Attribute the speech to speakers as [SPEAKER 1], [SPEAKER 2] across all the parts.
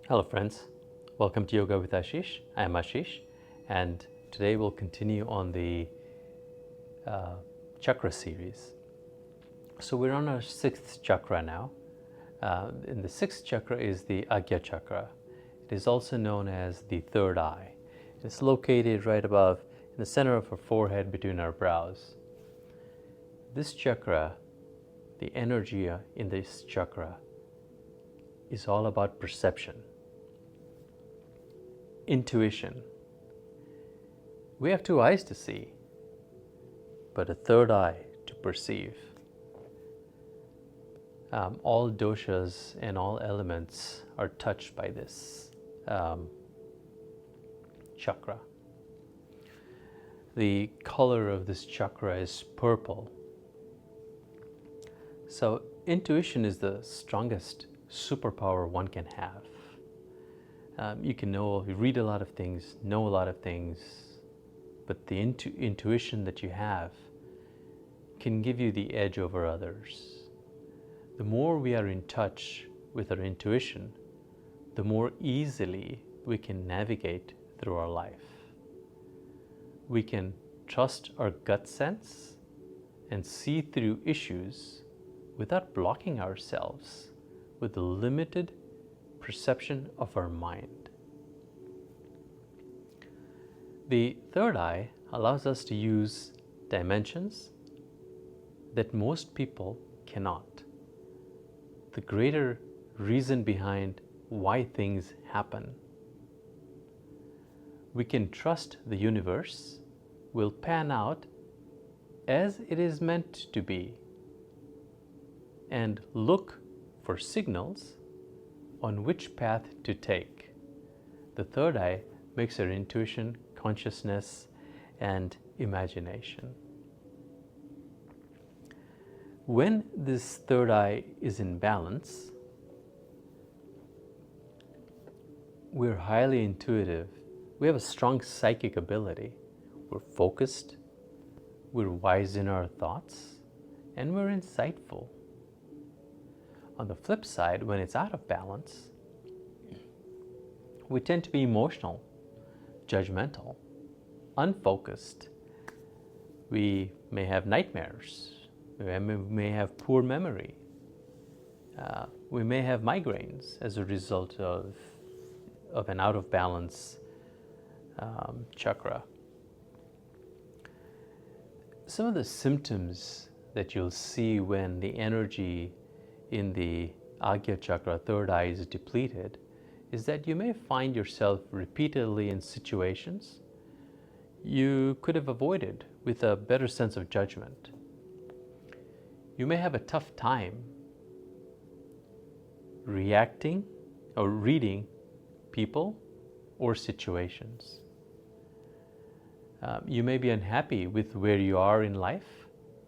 [SPEAKER 1] Hello friends, welcome to Yoga with Ashish. I am Ashish, and today we'll continue on the chakra series. So we're on our sixth chakra now. And the sixth chakra is the Agya Chakra. It is also known as the third eye. It's located right above in the center of our forehead between our brows. This chakra, the energy in this chakra, is all about perception. Intuition. We have two eyes to see, but a third eye to perceive. All doshas and all elements are touched by this chakra. The color of this chakra is purple. So intuition is the strongest superpower one can have. You can read a lot of things, know a lot of things, but the intuition that you have can give you the edge over others. The more we are in touch with our intuition, the more easily we can navigate through our life. We can trust our gut sense and see through issues without blocking ourselves with the limited perception of our mind. The third eye allows us to use dimensions that most people cannot. The greater reason behind why things happen. We can trust the universe will pan out as it is meant to be and look for signals on which path to take. The third eye makes our intuition, consciousness, and imagination. When this third eye is in balance, we're highly intuitive. We have a strong psychic ability. We're focused, we're wise in our thoughts, and we're insightful. On the flip side, when it's out of balance, we tend to be emotional, judgmental, unfocused. We may have nightmares. We may have poor memory. We may have migraines as a result of an out of balance chakra. Some of the symptoms that you'll see when the energy in the Agya Chakra, third eye, is depleted is that you may find yourself repeatedly in situations you could have avoided with a better sense of judgment. You may have a tough time reacting or reading people or situations. You may be unhappy with where you are in life,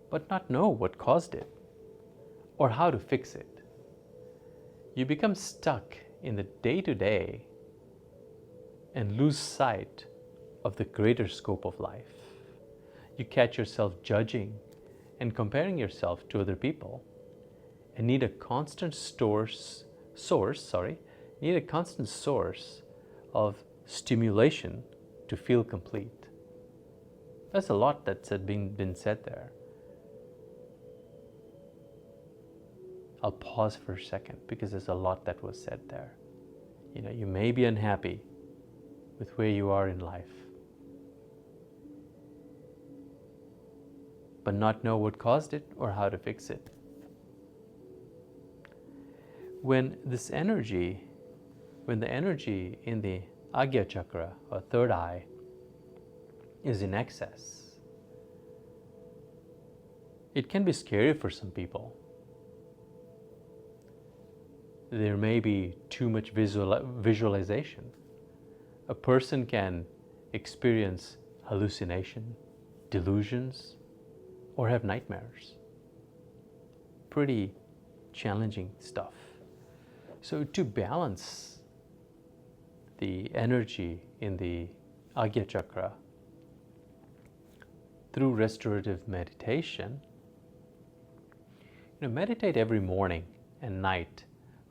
[SPEAKER 1] but not know what caused it or how to fix it. You become stuck in the day-to-day and lose sight of the greater scope of life. You catch yourself judging and comparing yourself to other people and need a constant source of stimulation to feel complete. That's a lot that's been said there. I'll pause for a second because there's a lot that was said there. You may be unhappy with where you are in life, but not know what caused it or how to fix it. When the energy in the Agya Chakra, or third eye, is in excess, it can be scary for some people. There may be too much visualization. A person can experience hallucination, delusions, or have nightmares. Pretty challenging stuff. So to balance the energy in the Agya Chakra through restorative meditation, meditate every morning and night,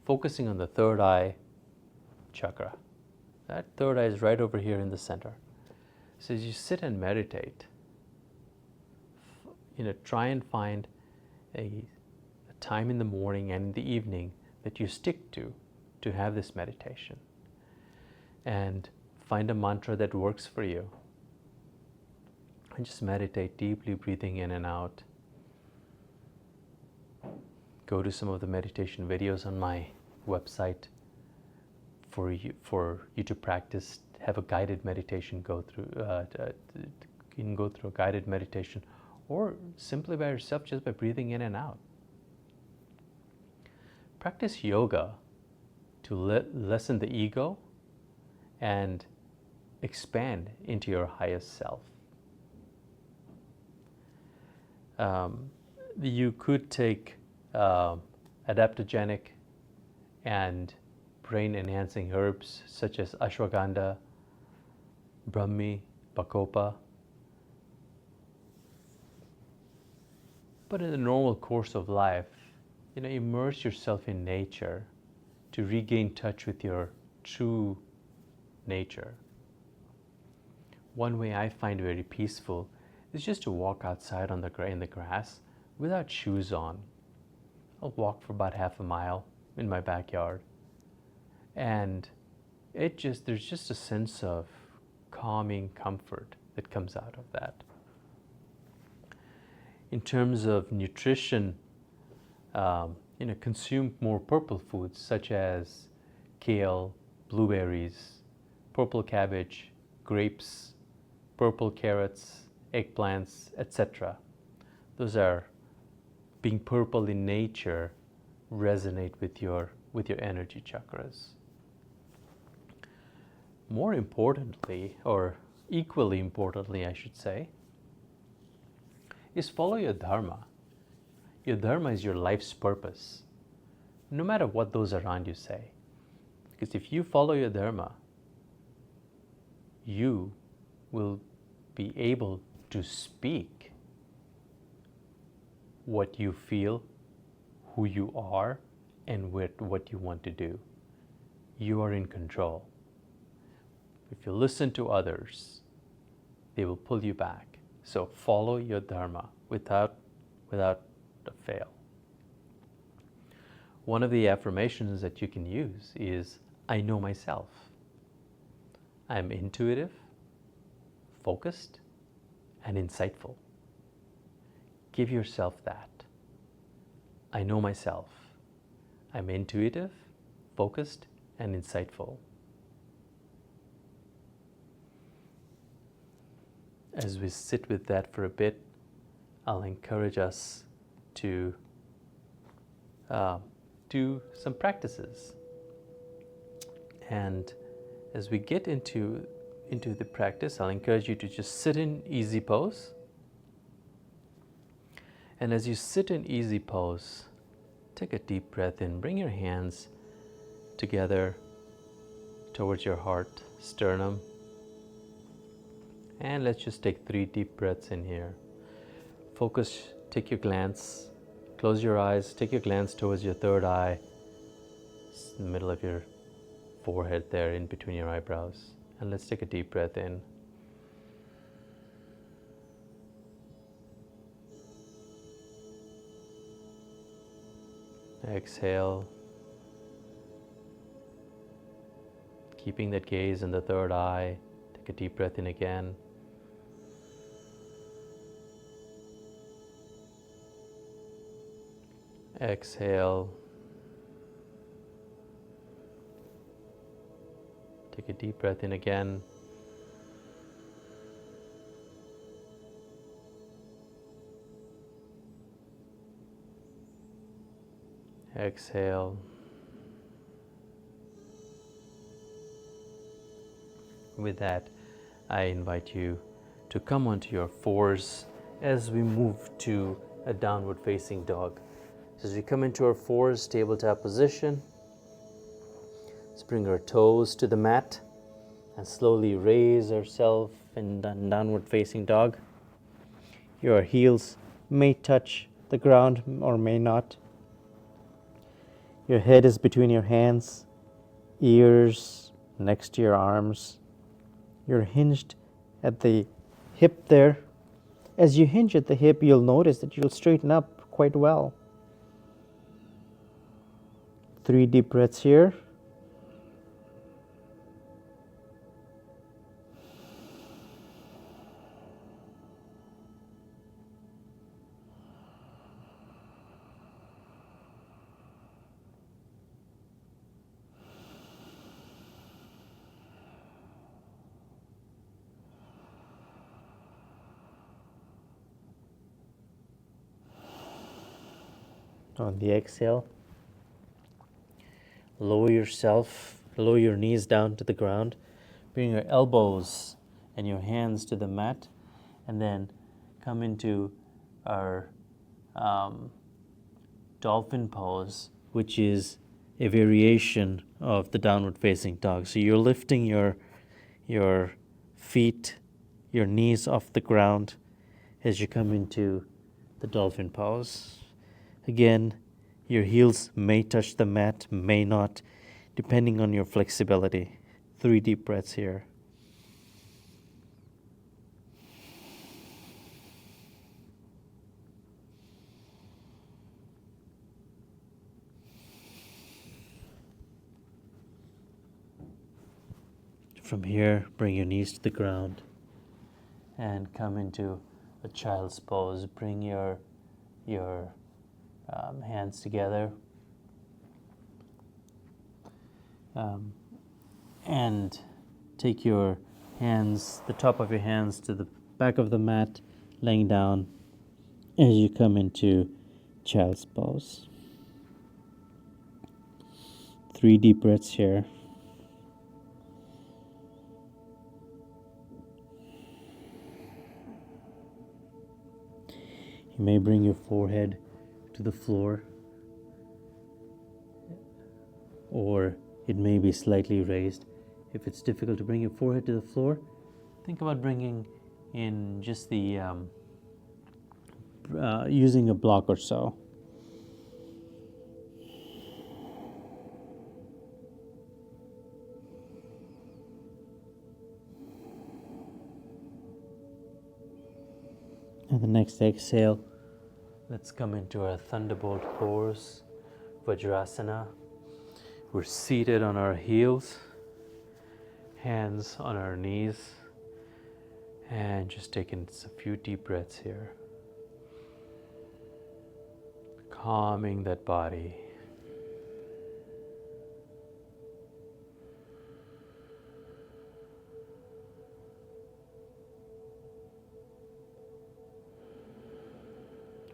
[SPEAKER 1] focusing on the third eye chakra. That third eye is right over here in the center. So as you sit and meditate, try and find a time in the morning and in the evening that you stick to have this meditation. And find a mantra that works for you. And just meditate deeply, breathing in and out. Go to some of the meditation videos on my website for you to practice. Have a guided meditation go through. You can go through a guided meditation, or simply by yourself, just by breathing in and out. Practice yoga to lessen the ego and expand into your highest self. You could take adaptogenic and brain-enhancing herbs such as ashwagandha, brahmi, bacopa. But in the normal course of life, immerse yourself in nature to regain touch with your true nature. One way I find very peaceful is just to walk outside in the grass without shoes on. I'll walk for about half a mile in my backyard, and there's just a sense of calming comfort that comes out of that. In terms of nutrition, consume more purple foods such as kale, blueberries, purple cabbage, grapes, purple carrots, eggplants, etc. Those are, being purple in nature, resonate with your energy chakras. More importantly, or equally importantly I should say, is follow your dharma. Your dharma is your life's purpose, no matter what those around you say. Because if you follow your dharma, you will be able to speak what you feel, who you are, and what you want to do. You are in control. If you listen to others, they will pull you back. So follow your dharma without a fail. One of the affirmations that you can use is, I know myself. I am intuitive, focused, and insightful. Give yourself that. I know myself. I'm intuitive, focused, and insightful. As we sit with that for a bit, I'll encourage us to do some practices. And as we get into the practice, I'll encourage you to just sit in easy pose. And as you sit in easy pose, take a deep breath in. Bring your hands together towards your heart, sternum. And let's just take 3 deep breaths in here. Focus, take your glance, close your eyes, take your glance towards your third eye. It's in the middle of your forehead there, in between your eyebrows. And let's take a deep breath in. Exhale. Keeping that gaze in the third eye, take a deep breath in again. Exhale. Take a deep breath in again. Exhale. With that, I invite you to come onto your fours as we move to a downward facing dog. So as we come into our fours, tabletop position, let's bring our toes to the mat and slowly raise ourselves in downward facing dog. Your heels may touch the ground or may not. Your head is between your hands, ears
[SPEAKER 2] next to your arms. You're hinged at the hip there. As you hinge at the hip, you'll notice that you'll straighten up quite well. 3 deep breaths here. On the exhale, lower your knees down to the ground. Bring your elbows and your hands to the mat, and then come into our dolphin pose, which is a variation of the downward facing dog. So you're lifting your feet, your knees off the ground as you come into the dolphin pose. Again, your heels may touch the mat, may not, depending on your flexibility. 3 deep breaths here. From here, bring your knees to the ground and come into a child's pose. Bring your hands together and take your hands, the top of your hands, to the back of the mat, laying down as you come into child's pose. 3 deep breaths here. You may bring your forehead to the floor, or it may be slightly raised. If it's difficult to bring your forehead to the floor, think about bringing in just the using a block or so. And the next exhale, let's come into our thunderbolt pose, Vajrasana. We're seated on our heels, hands on our knees, and just taking a few deep breaths here. Calming that body.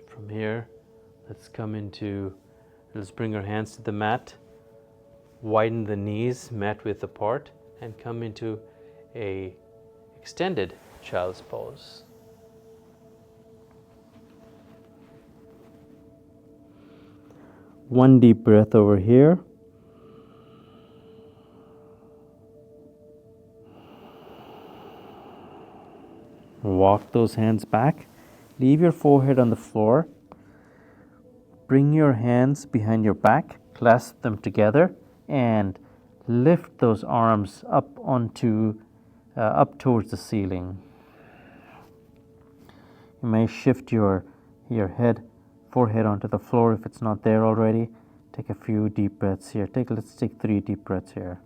[SPEAKER 2] From here, let's bring our hands to the mat, widen the knees, mat width apart, and come into a extended child's pose. One deep breath over here. Walk those hands back. Leave your forehead on the floor. Bring your hands behind your back, clasp them together, and lift those arms up towards the ceiling. You may shift your forehead onto the floor if it's not there already. Take a few deep breaths here. Let's take 3 deep breaths here.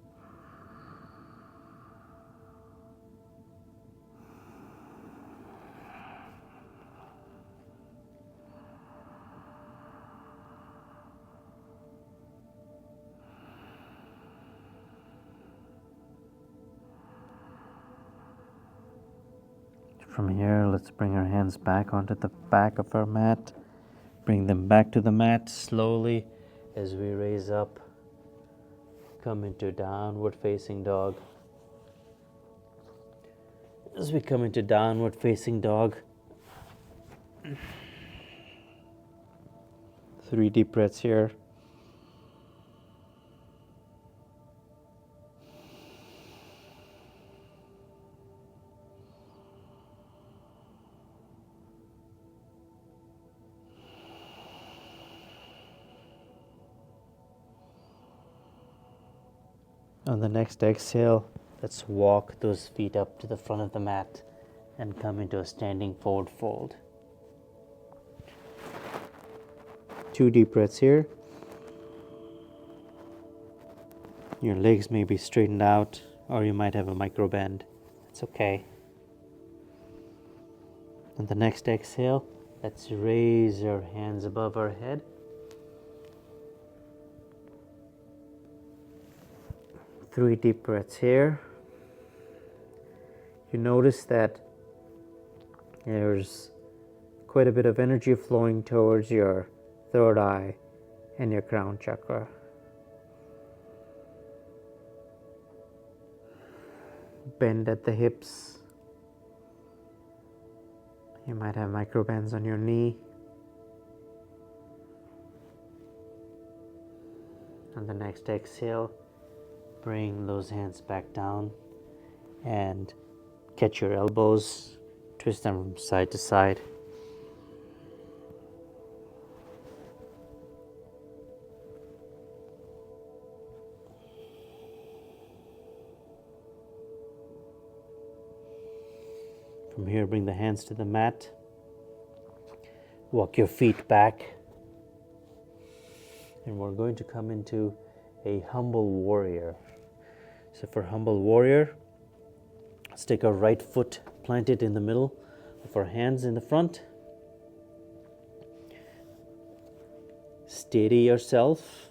[SPEAKER 2] From here, let's bring our hands back onto the back of our mat. Bring them back to the mat slowly as we raise up. Come into downward facing dog. As we come into downward facing dog, 3 deep breaths here. On the next exhale, let's walk those feet up to the front of the mat and come into a standing forward fold. 2 deep breaths here. Your legs may be straightened out, or you might have a micro bend. It's okay. On the next exhale, let's raise our hands above our head. Three deep breaths here. You notice that there's quite a bit of energy flowing towards your third eye and your crown chakra. Bend at the hips. You might have micro bends on your knee. On the next exhale, bring those hands back down and catch your elbows, twist them from side to side. From here, bring the hands to the mat. Walk your feet back. And we're going to come into a humble warrior. So for humble warrior, let's take our right foot, plant it in the middle of our hands in the front. Steady yourself.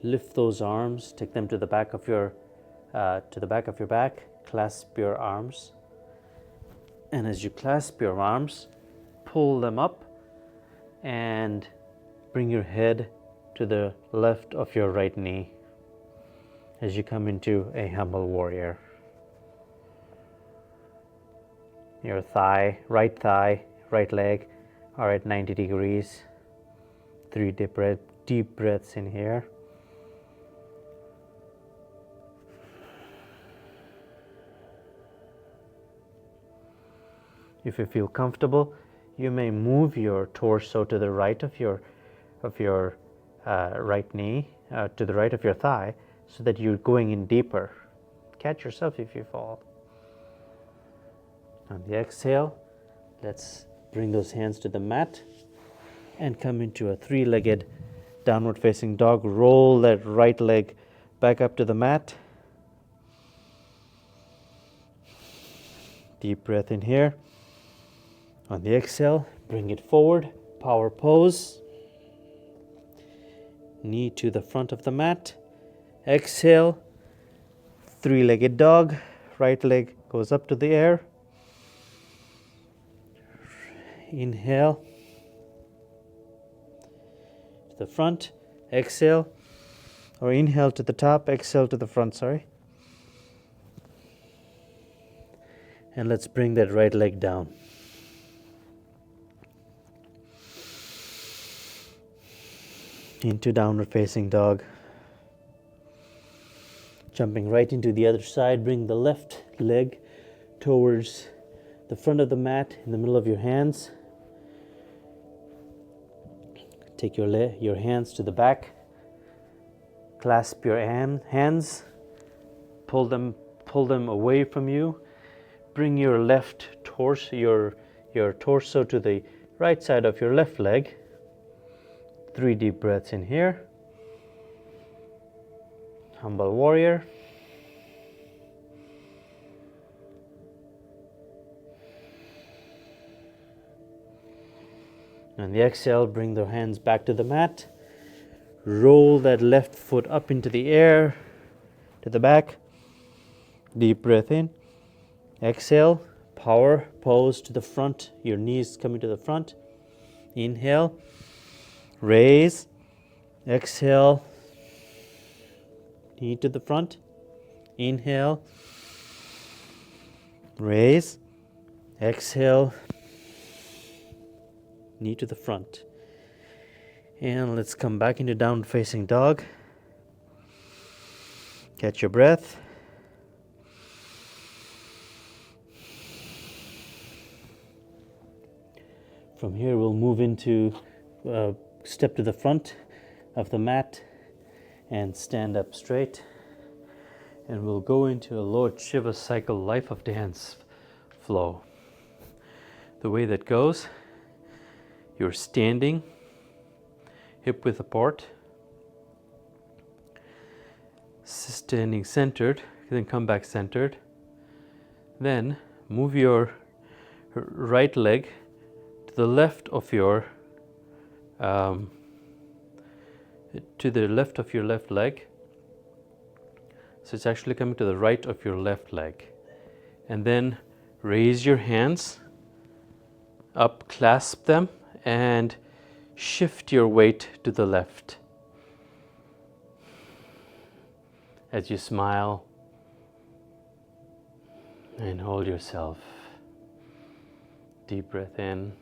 [SPEAKER 2] Lift those arms. Take them to the back of your back. Clasp your arms. And as you clasp your arms, pull them up and bring your head to the left of your right knee as you come into a humble warrior. Your right leg are at 90 degrees. 3 deep breaths in here. If you feel comfortable, you may move your torso to the right of your right knee, to the right of your thigh, so that you're going in deeper. Catch yourself if you fall. On the exhale, let's bring those hands to the mat and come into a 3-legged downward facing dog. Roll that right leg back up to the mat. Deep breath in here. On the exhale, bring it forward, power pose. Knee to the front of the mat. Exhale, 3-legged dog. Right leg goes up to the air. Inhale to the front. Exhale, or inhale to the top, exhale to the front, sorry. And let's bring that right leg down. Into downward facing dog. Jumping right into the other side, bring the left leg towards the front of the mat in the middle of your hands. Take your hands to the back. Clasp your hands. Pull them away from you. Bring your left torso, your torso to the right side of your left leg. 3 deep breaths in here. Humble warrior. On the exhale, bring the hands back to the mat. Roll that left foot up into the air, to the back. Deep breath in. Exhale, power pose to the front. Your knees coming to the front. Inhale. Raise, exhale, knee to the front, inhale, raise, exhale, knee to the front. And let's come back into downward facing dog. Catch your breath. From here we'll move into step to the front of the mat and stand up straight.
[SPEAKER 1] and we'll go into a Lord Shiva cycle life of dance flow. The way that goes, you're standing, hip width apart, standing centered, then come back centered. Then move your right leg to the left of your left leg. So it's actually coming to the right of your left leg. And then raise your hands up, clasp them, and shift your weight to the left. As you smile and hold yourself. Deep breath in.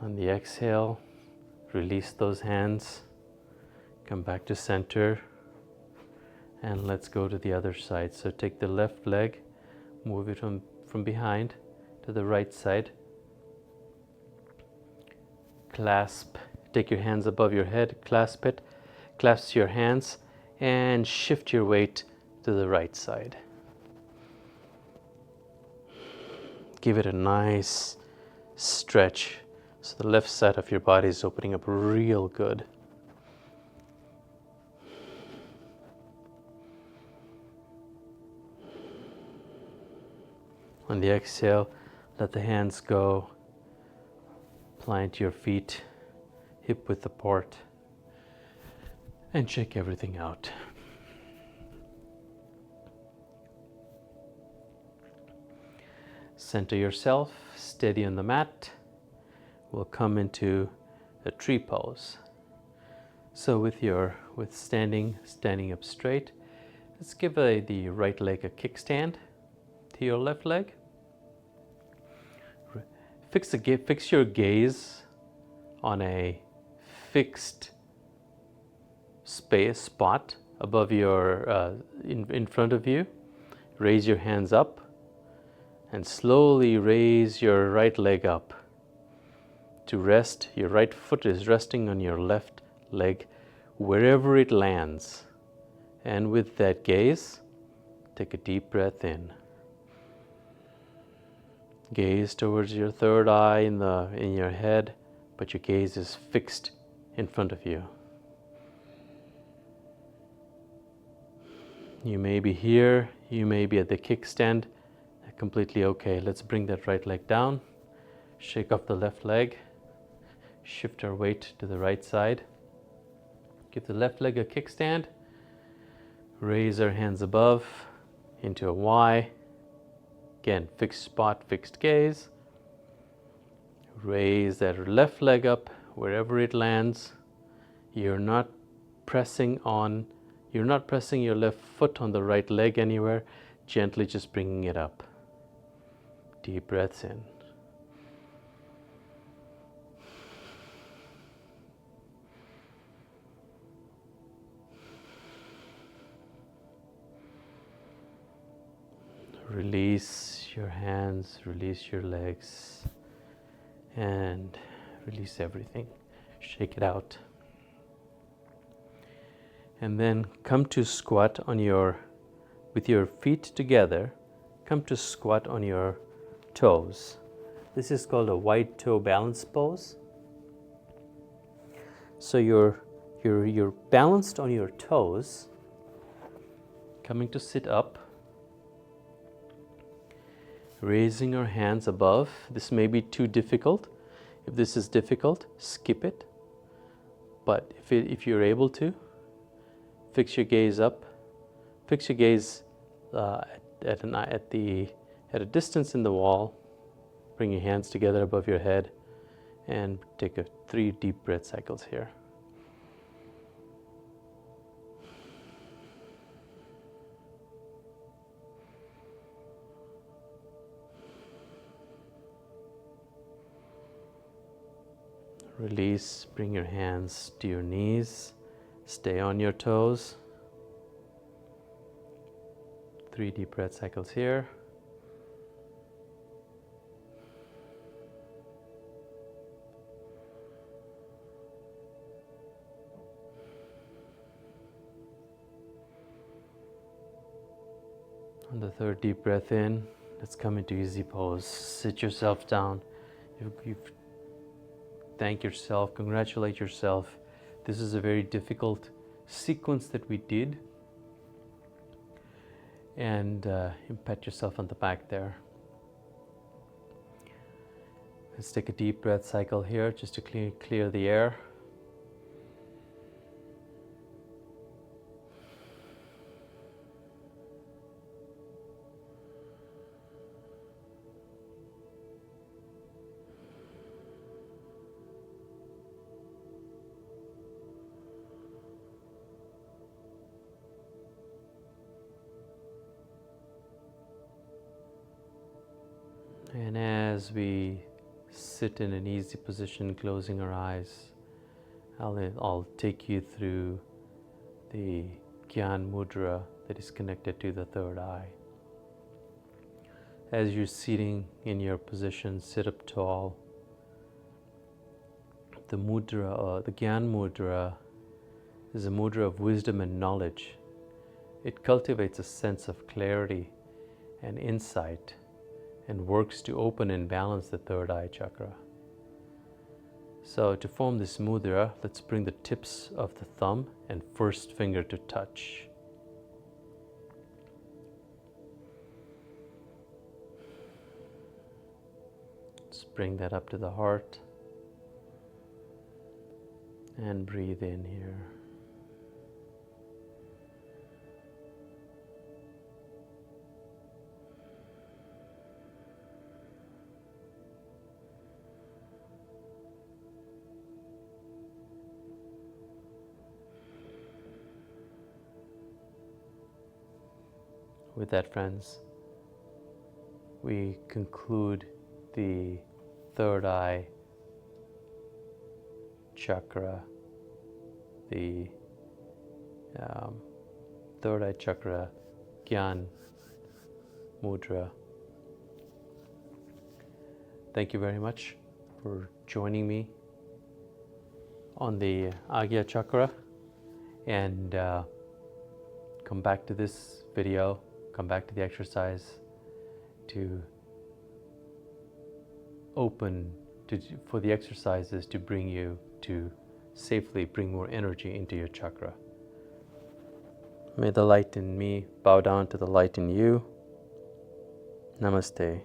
[SPEAKER 1] On the exhale, release those hands. Come back to center. And let's go to the other side. So take the left leg, move it from behind to the right side. Clasp, take your hands above your head, clasp it, clasp your hands, and shift your weight to the right side. Give it a nice stretch so the left side of your body is opening up real good. On the exhale, let the hands go. Plant your feet hip width apart and check everything out. Center yourself, steady on the mat. We'll come into a tree pose. So with standing up straight, let's give the right leg a kickstand to your left leg. Fix your gaze on a fixed spot above your in front of you. Raise your hands up and slowly raise your right leg up to rest. Your right foot is resting on your left leg wherever it lands. And with that gaze, take a deep breath in. Gaze towards your third eye in your head, but your gaze is fixed in front of you. You may be here, you may be at the kickstand, completely okay. Let's bring that right leg down, shake off the left leg, shift our weight to the right side, give the left leg a kickstand, raise our hands above into a Y. Again, fixed spot, fixed gaze. Raise that left leg up wherever it lands. You're not pressing your left foot on the right leg anywhere, gently just bringing it up. Deep breaths in. Release your hands, release your legs, and release everything. Shake it out. And then come to squat with your feet together, come to squat on your toes. This is called a wide toe balance pose. So you're balanced on your toes, coming to sit up, raising your hands above. This may be too difficult. If this is difficult, skip it. But if you're able to, fix your gaze up. Fix your gaze at a distance in the wall. Bring your hands together above your head and take 3 deep breath cycles here. Release, bring your hands to your knees, stay on your toes. 3 deep breath cycles here. On the third deep breath in, let's come into easy pose. Sit yourself down. You've thank yourself, congratulate yourself. This is a very difficult sequence that we did. And pat yourself on the back there. Let's take a deep breath cycle here just to clear the air. And as we sit in an easy position, closing our eyes, I'll take you through the Gyan Mudra that is connected to the third eye. As you're sitting in your position, sit up tall. The mudra, the Gyan Mudra, is a mudra of wisdom and knowledge. It cultivates a sense of clarity and insight, and works to open and balance the third eye chakra. So to form this mudra, let's bring the tips of the thumb and first finger to touch. Let's bring that up to the heart and breathe in here. With that, friends, we conclude the third eye chakra, the third eye chakra Gyan Mudra. Thank you very much for joining me on the Agya Chakra, and come back to this video, come back to the exercise to for the exercises to bring you to safely bring more energy into your chakra. May the light in me bow down to the light in you. Namaste.